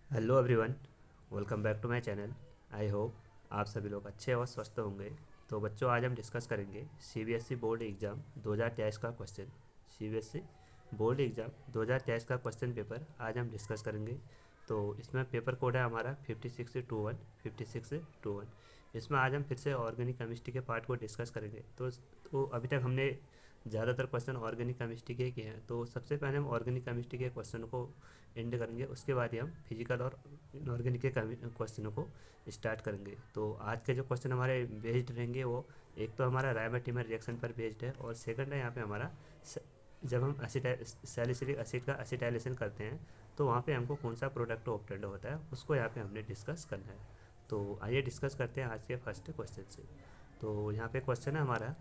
Hello everyone, welcome back to my channel. I hope आप सभी लोग अच्छे और स्वस्थ होंगे। तो बच्चों, आज हम डिस्कस करेंगे सीबीएसई बोर्ड एग्ज़ाम 2023 का क्वेश्चन। सीबीएसई बोर्ड एग्ज़ाम 2023 का क्वेश्चन पेपर आज हम डिस्कस करेंगे। तो इसमें पेपर कोड है हमारा 5621। इसमें आज हम फिर से ऑर्गेनिक केमिस्ट्री के पार्ट को डिस्कस करेंगे। तो अभी तक हमने ज़्यादातर क्वेश्चन ऑर्गेनिक केमिस्ट्री के किए हैं। तो सबसे पहले हम ऑर्गेनिक केमिस्ट्री के क्वेश्चन को एंड करेंगे, उसके बाद ही हम फिजिकल और इनऑर्गेनिक के क्वेश्चनों को स्टार्ट करेंगे। तो आज के जो क्वेश्चन हमारे बेस्ड रहेंगे वो एक तो हमारा राइमोटिमर रिएक्शन पर बेस्ड है, और सेकंड है यहाँ पे हमारा जब हम सैलिसिलिक एसिड का एसिटाइलेशन करते हैं तो वहाँ पे हमको कौन सा प्रोडक्ट ऑब्टेंड होता है, उसको यहाँ पे हमने डिस्कस करना है। तो आइए डिस्कस करते हैं आज के फर्स्ट क्वेश्चन से। तो यहाँ पे क्वेश्चन है हमारा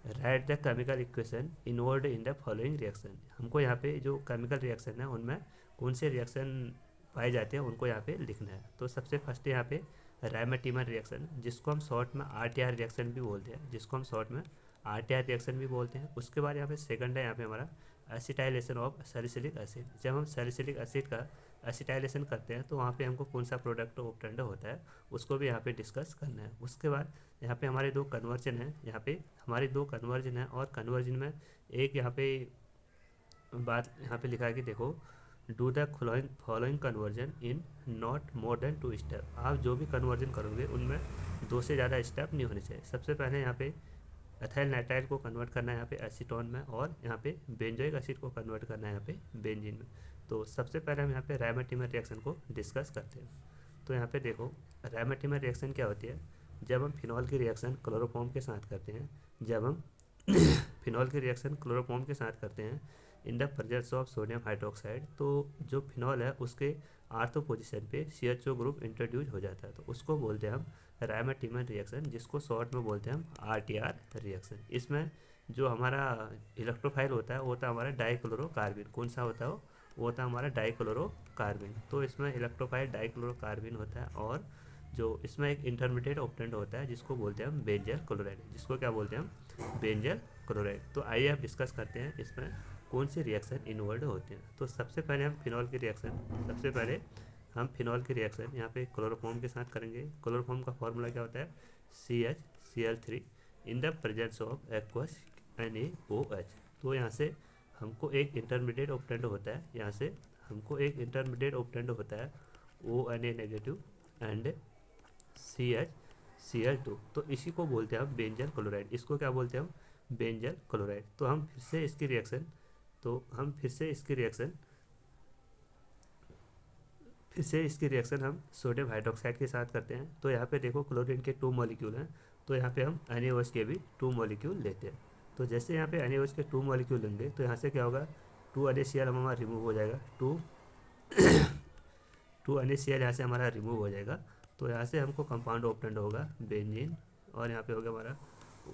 right the chemical equation involve in the following reaction. हमको यहाँ पे जो केमिकल रिएक्शन है उनमें कौन से रिएक्शन पाए जाते हैं उनको यहाँ पे लिखना है। तो सबसे फर्स्ट यहाँ पे राइमोटिमर रिएक्शन, जिसको हम शॉर्ट में आरटीआर रिएक्शन भी बोलते हैं, रिएक्शन भी बोलते हैं। उसके बाद यहाँ पे सेकंड है यहाँ पे हमारा एसिटाइलेशन ऑफ सैलिसिलिक एसिड। जब हम सैलिसिलिक एसिड का एसिटाइलेशन करते हैं तो वहाँ पे हमको कौन सा प्रोडक्ट ऑब्टेंड होता है उसको भी यहाँ पे डिस्कस करना है। उसके बाद यहाँ पे हमारे दो कन्वर्जन है, और कन्वर्जन में एक यहाँ पे बात यहाँ पे लिखा है कि देखो, do the following conversion in not more than 2 step. आप जो भी कन्वर्जन करोगे उनमें 2 से ज़्यादा स्टेप नहीं होने चाहिए। सबसे पहले यहाँ पे एथाइल नाइट्राइल को कन्वर्ट करना है यहाँ पे एसीटोन में, और यहाँ पे बेंजोइक एसिड को कन्वर्ट करना है यहाँ पे बेंजीन में। तो सबसे पहले हम यहाँ पे राइमोटिमर रिएक्शन को डिस्कस करते हैं। तो यहाँ पे देखो, राइमोटिमर रिएक्शन क्या होती है। जब हम फिनॉल की रिएक्शन क्लोरोफॉर्म के साथ करते हैं जब हम फिनॉल की रिएक्शन क्लोरोफॉर्म के साथ करते हैं in the presence of sodium hydroxide, तो जो फिनॉल है उसके आर्थो पोजीशन पे CHO ग्रुप इंट्रोड्यूस हो जाता है, तो उसको बोलते हैं हम राइमोटिमर रिएक्शन, जिसको शॉर्ट में बोलते हैं हम RTR रिएक्शन। इसमें जो हमारा इलेक्ट्रोफाइल होता है वो होता है हमारा डाइक्लोरोकार्बिन। कौन सा होता है वो होता है हमारा डाइक्लोरोकार्बिन। तो इसमें इलेक्ट्रोफाइल डाइक्लोरोकार्बिन होता है, और जो इसमें एक इंटरमीडिएट ऑक्टेंट होता है जिसको बोलते हैं हम बेंजल क्लोराइड। जिसको क्या बोलते हैं हम? Benzyl chloride. तो आइए आप डिस्कस करते हैं इसमें कौन से रिएक्शन इन्वॉल्व होते हैं। तो सबसे पहले हम फिनॉल की रिएक्शन यहाँ पे क्लोरोफॉर्म के साथ करेंगे। क्लोरोफॉर्म का फॉर्मूला क्या होता है? CHCl3 in the presence of aqueous NaOH। तो यहाँ से हमको एक इंटरमीडिएट ऑक्टेंट होता है, ONA नेगेटिव एंड CHCl2। तो इसी को बोलते हैं हम बेंजल क्लोराइड। इसको क्या बोलते हैं हम? Benzyl chloride. तो हम फिर से इसकी रिएक्शन हम सोडियम हाइड्रोक्साइड के साथ करते हैं। तो यहाँ पे देखो, क्लोरीन के 2 मॉलिक्यूल हैं, तो यहाँ पे हम NaOH के भी 2 मॉलिक्यूल लेते हैं। तो जैसे यहाँ पे NaOH के 2 मॉलिक्यूल लेंगे तो यहाँ से क्या होगा, 2 NaCl हमारा रिमूव हो जाएगा, 2 NaCl यहाँ से हमारा रिमूव हो जाएगा। तो यहाँ से हमको कंपाउंड ऑब्टेंड होगा बेंजीन, और यहाँ पे हो गया हमारा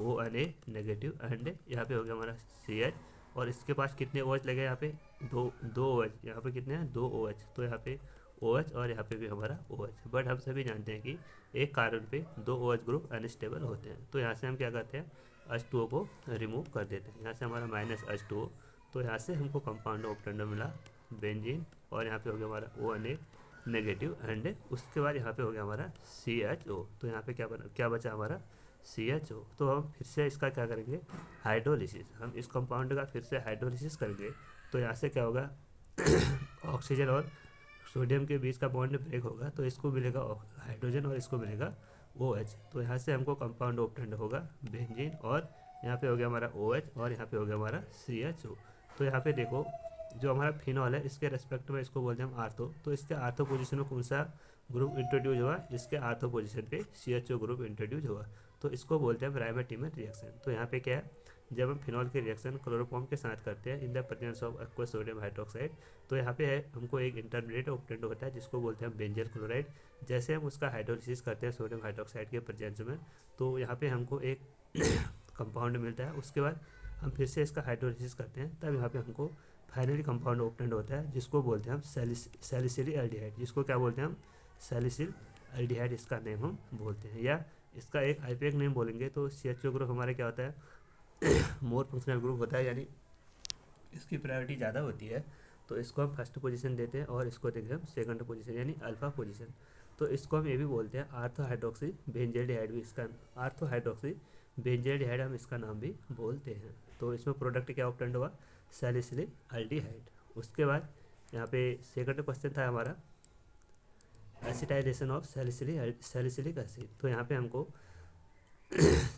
ONA नेगेटिव, एंड यहाँ पे हो गया हमारा CH। और इसके पास कितने OH लगे? यहाँ पे दो OH। यहाँ पे कितने हैं? 2 OH। तो यहाँ पे OH और यहाँ पे भी हमारा OH। बट हम सभी जानते हैं कि एक कार्बन पे 2 OH ग्रुप अनस्टेबल होते हैं। तो यहाँ से हम क्या करते हैं, H2O को रिमूव कर देते हैं। यहाँ से हमारा -H2O। तो यहाँ से हमको कंपाउंड ऑब्टेंड मिला बेंजीन, और यहाँ पे हो गया हमारा ONA नेगेटिव, एंड उसके बाद यहाँ पे हो गया हमारा CHO। तो यहाँ पे क्या बचा हमारा? CHO। तो हम फिर से इसका क्या करेंगे, हाइड्रोलिसिस। हम इस कंपाउंड का फिर से हाइड्रोलिसिस करेंगे। तो यहाँ से क्या होगा, ऑक्सीजन और सोडियम के बीच का बॉन्ड ब्रेक होगा, तो इसको मिलेगा हाइड्रोजन और इसको मिलेगा OH। तो यहाँ से हमको कंपाउंड ऑब्टेंड होगा बेंजीन, और यहाँ पे हो गया हमारा OH, और यहाँ पे हो गया हमारा CHO। तो यहाँ पे देखो, जो हमारा फिनॉल है इसके रेस्पेक्ट में इसको बोलते हैं हम आर्थो। तो इसके आर्थो पोजीशन में कौन सा ग्रुप इंट्रोड्यूस हुआ? इसके आर्थो पोजीशन पे CHO ग्रुप इंट्रोड्यूस हुआ। तो इसको बोलते हैं राइमोटिमर रिएक्शन। तो यहाँ पे क्या है, जब हम फिनॉल की रिएक्शन क्लोरोफॉर्म के साथ करते हैं in the presence of aqueous sodium hydroxide, तो यहाँ पे है हमको एक इंटरमीडिएट ऑब्टेंड होता है जिसको बोलते हैं बेंजल क्लोराइड। जैसे हम उसका हाइड्रोलिसिस करते हैं सोडियम हाइड्रोक्साइड के प्रेजेंस में, तो यहाँ पे हमको एक कंपाउंड मिलता है। उसके बाद हम फिर से इसका हाइड्रोलिसिस करते हैं, तब यहाँ पे हमको फाइनली कंपाउंड ऑब्टेंड होता है जिसको बोलते हैं हम सैलिसिलिक एल्डिहाइड। जिसको क्या बोलते हैं हम? सैलिसिल एल्डिहाइड इसका नेम हम बोलते हैं, या इसका एक आईपीएक नेम बोलेंगे तो CHO ग्रुप हमारा क्या होता है? मोर फंक्शनल ग्रुप होता है, यानी इसकी प्रायोरिटी ज़्यादा होती है। तो इसको हम फर्स्ट पोजीशन देते हैं और इसको देंगे हम सेकंड पोजीशन यानी अल्फा पोजीशन। तो इसको हम ये भी बोलते हैं आर्थो हाइड्रोक्सी बेंजल्डिहाइड भी इसका आर्थो हाइड्रोक्सी बेंजल्डिहाइड हम इसका नाम भी बोलते हैं। तो इसमें प्रोडक्ट क्या ऑप्टेंड हुआ, सैलिसिलिक एल्डिहाइड। उसके बाद यहाँ पे सेकंड क्वेश्चन था हमारा एसिटाइजेशन ऑफ सैलिसिलिक एसिड। तो यहाँ पे हमको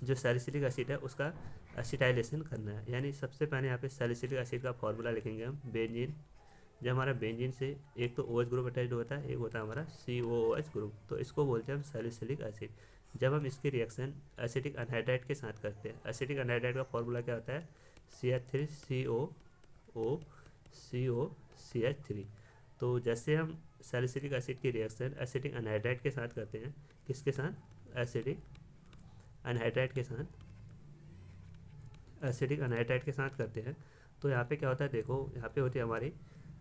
जो सैलिसिलिक एसिड है उसका एसिटाइलेशन करना है, यानी सबसे पहले यहाँ पे सैलिसिलिक एसिड का फॉर्मूला लिखेंगे हम बेंजीन। जब हमारा बेंजीन से एक तो OH ग्रुप अटैच होता है, एक होता है हमारा COOH ग्रुप, तो इसको बोलते हैं हम सैलिसिलिक एसिड। जब हम इसकी रिएक्शन एसिटिक अनहाइड्राइड के साथ करते हैं, एसिटिक अनहाइड्राइड का फॉर्मूला क्या होता है, CH3COOCH3। तो जैसे हम सैलिसिलिक एसिड की रिएक्शन एसिटिक अनहाइड्राइड के साथ करते हैं, किसके साथ, एसिटिक अनहाइड्राइड के साथ, एसिटिक अनहाइड्राइड के साथ करते हैं, तो यहाँ पे क्या होता है, देखो यहाँ पे होती है हमारी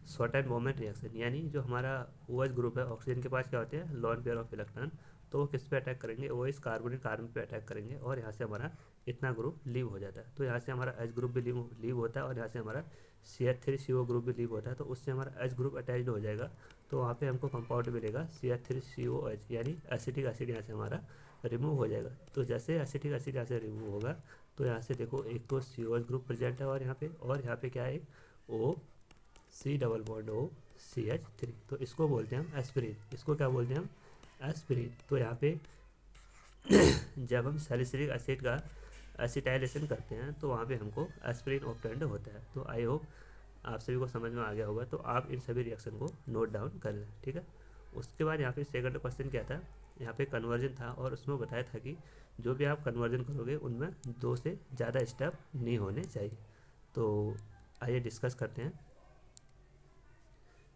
शॉर्ट एंड मोमेंट रिएक्शन, यानी जो हमारा OH ग्रुप है ऑक्सीजन के पास क्या होते हैं, लॉन पेयर ऑफ इलेक्ट्रॉन, तो वो किस पे अटैक करेंगे, OH कार्बन पे अटैक करेंगे और यहाँ से हमारा इतना ग्रुप लीव हो जाता है। तो यहाँ से हमारा H ग्रुप भी लीव होता है और यहाँ से हमारा CH3CO ग्रुप भी लीव होता है, तो उससे हमारा H ग्रुप अटैच्ड हो जाएगा। तो वहाँ पे हमको कंपाउंड मिलेगा CH3COH, यानी एसिटिक एसिड यहाँ से हमारा रिमूव हो जाएगा। तो जैसे एसिटिक एसिड यहाँ से रिमूव होगा तो यहाँ से देखो एक तो COH ग्रुप प्रेजेंट है और यहाँ पे क्या है, OC⋅O CH3, तो इसको बोलते हैं हम एस्पिरिन। इसको क्या बोलते हैं हम, एस्पिरिन। तो यहाँ पे जब हम सैलिसिलिक एसिड का एसिटाइलेशन करते हैं तो वहाँ पे हमको एस्पिरिन ऑब्टेंड होता है। तो आई होप आप सभी को समझ में आ गया होगा, तो आप इन सभी रिएक्शन को नोट डाउन कर लें, ठीक है। उसके बाद यहाँ पे सेकंड क्वेश्चन क्या था, यहाँ पे कन्वर्जन था और उसमें बताया था कि जो भी आप कन्वर्जन करोगे उनमें 2 से ज़्यादा स्टेप नहीं होने चाहिए। तो आइए डिस्कस करते हैं।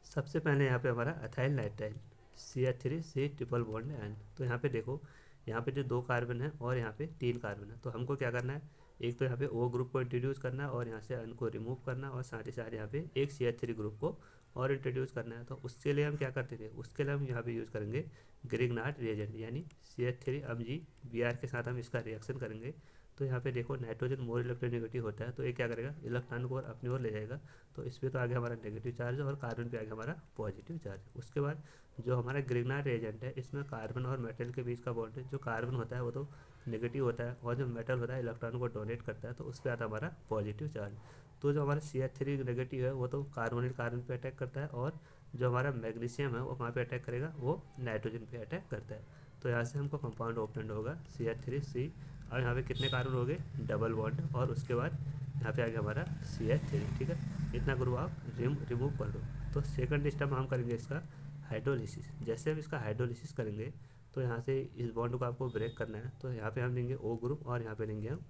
सबसे पहले यहाँ पे हमारा एथाइल नाइट्राइल CH3C⋅N। तो यहाँ पे देखो, यहाँ पे जो 2 कार्बन है और यहाँ पे 3 कार्बन है, तो हमको क्या करना है, एक तो यहाँ पे O ग्रुप को इंट्रोड्यूस करना है और यहाँ से N को रिमूव करना है और साथ ही साथ यहाँ पे एक CH3 ग्रुप को और इंट्रोड्यूस करना है। तो उसके लिए हम क्या करते थे, उसके लिए हम यहाँ पे यूज़ करेंगे ग्रिग्नार्ड रिएजेंट, यानी CH3Mg Br के साथ हम इसका रिएक्शन करेंगे। तो यहाँ पे देखो नाइट्रोजन मोर इलेक्ट्रोनेगेटिव होता है, तो ये क्या करेगा, इलेक्ट्रॉन को अपनी ओर ले जाएगा। तो इस पर तो आगे हमारा नेगेटिव चार्ज और कार्बन पे आगे हमारा पॉजिटिव चार्ज। उसके बाद जो हमारा ग्रिग्नार्ड रिएजेंट है, इसमें कार्बन और मेटल के बीच का बॉन्ड है, जो कार्बन होता है वो तो नेगेटिव होता है और जो मेटल होता है इलेक्ट्रॉन को डोनेट करता है, तो उस पर आता है हमारा पॉजिटिव चार्ज। तो जो हमारा CH3 नेगेटिव है वो तो कार्बोनिल कार्बन पे अटैक करता है और जो हमारा मैग्नीशियम है वो कहाँ पे अटैक करेगा, वो नाइट्रोजन पे अटैक करता है। तो यहाँ से हमको कंपाउंड ओपन होगा CH3C और यहाँ पे कितने कार्बन हो गए, डबल बॉन्ड, और उसके बाद यहाँ पे आ गया हमारा CH3, ठीक है। इतना ग्रुप आप रिमूव कर दो। तो सेकंड स्टेप हम करेंगे इसका हाइड्रोलिसिस। जैसे हम इसका हाइड्रोलिसिस करेंगे तो यहाँ से इस बॉन्ड को आपको ब्रेक करना है, तो यहाँ पे हम लेंगे O ग्रुप और यहाँ पे लेंगे हम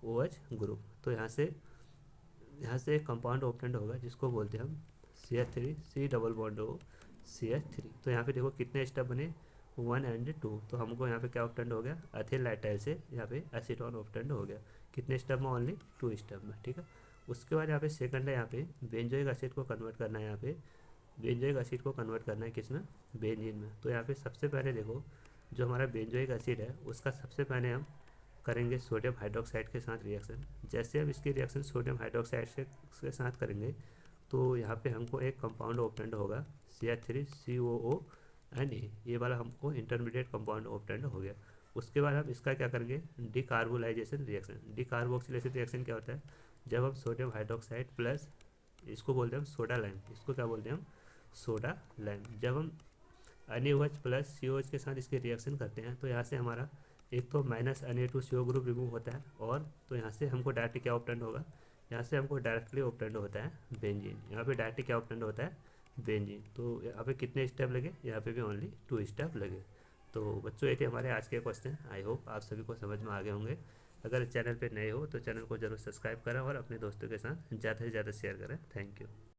OH ग्रुप। तो यहाँ से एक कंपाउंड ऑब्टेंड होगा जिसको बोलते हैं हम CH3C⋅O तो यहाँ पे देखो कितने स्टेप बने, 1 और 2। तो हमको यहाँ पे क्या ऑब्टेंड हो गया, एथिल नाइट्राइल से यहाँ पे एसीटोन ऑब्टेंड हो गया। कितने स्टेप में, ओनली 2 स्टेप में, ठीक है। उसके बाद यहाँ पे सेकंड है, यहाँ पे बेंजोइक एसिड को कन्वर्ट करना है, यहाँ पे बेंजोइक एसिड को कन्वर्ट करना है किसमें, बेंजीन में। तो यहाँ पे सबसे पहले देखो जो हमारा बेंजोइक एसिड है उसका सबसे पहले हम करेंगे सोडियम हाइड्रोक्साइड के साथ रिएक्शन। जैसे हम इसकी रिएक्शन सोडियम हाइड्रोक्साइड के साथ करेंगे तो यहाँ पे हमको एक कंपाउंड ऑब्टेंड होगा CH3COONA, ये वाला हमको इंटरमीडिएट कंपाउंड ऑब्टेंड हो गया। उसके बाद हम इसका क्या करेंगे, डिकार्बोलाइजेशन रिएक्शन। डिकार्बोक्सिलेशन रिएक्शन क्या होता है, जब हम सोडियम हाइड्रोक्साइड प्लस, इसको बोलते हैं हम सोडा लाइम, इसको क्या बोलते हैं हम, सोडा लाइम। जब हम NaOH प्लस COH के साथ इसकी रिएक्शन करते हैं तो यहाँ से हमारा एक तो -Na2CO ग्रुप रिमूव होता है और तो यहाँ से हमको डायरेक्टली क्या ऑब्टेंड होगा, यहाँ से हमको डायरेक्टली ऑब्टेंड होता है बेंजीन। यहाँ पे डायरेक्टली क्या ऑब्टेंड होता है, बेंजीन। तो यहाँ पे कितने स्टेप लगे, यहाँ पे भी ओनली 2 स्टेप लगे। तो बच्चों ये थे हमारे आज के क्वेश्चन। आई होप आप सभी को समझ में आ गए होंगे। अगर चैनल पे नए हो तो चैनल को जरूर सब्सक्राइब करें और अपने दोस्तों के साथ ज़्यादा से ज़्यादा शेयर करें। Thank you.